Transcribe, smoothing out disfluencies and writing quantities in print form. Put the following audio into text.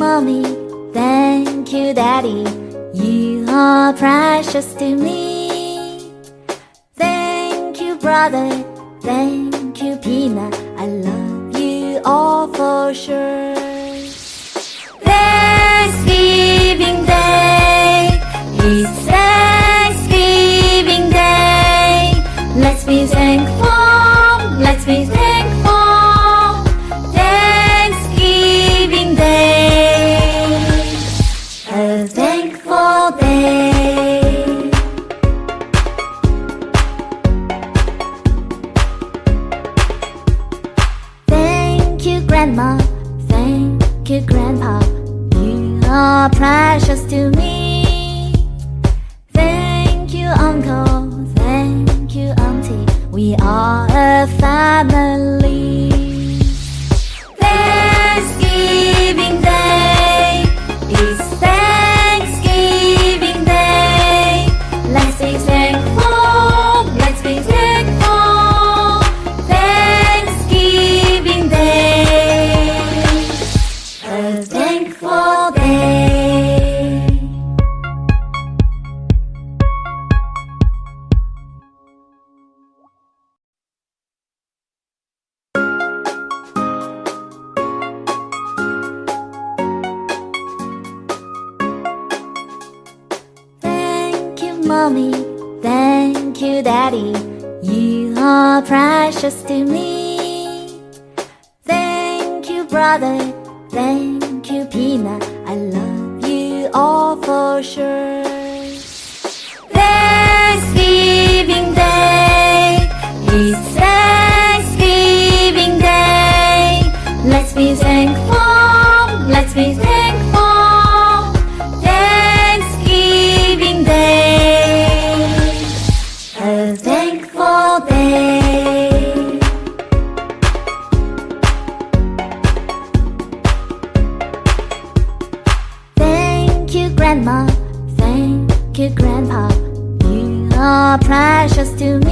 mommy, thank you daddy, you are precious to me. Thank you brother, thank you Peanut, I love you all for sure. Thanksgiving Day, it's Thanksgiving Day. Let's be thankful, let's be thankful. Thanksgiving Day, a thankful day. Thank you Grandma, thank you Grandpa, you are precious to me. Thank you Uncle, thank you Auntie, we are a family. Thanksgiving Day, it's Thanksgiving Day. Let's be thankful, let's be thankful. Thanksgiving Day, a thankful day. Thank you mommy, thank you daddy, you are precious to me. Thank you brother, thank you Peanut, I love you all for sure. Thanksgiving Day, it's Thanksgiving Day. Let's be thankful, let's be thankful. Thanksgiving Day, a thankful day. Thank you Grandma, thank you Grandpa, you are precious to me.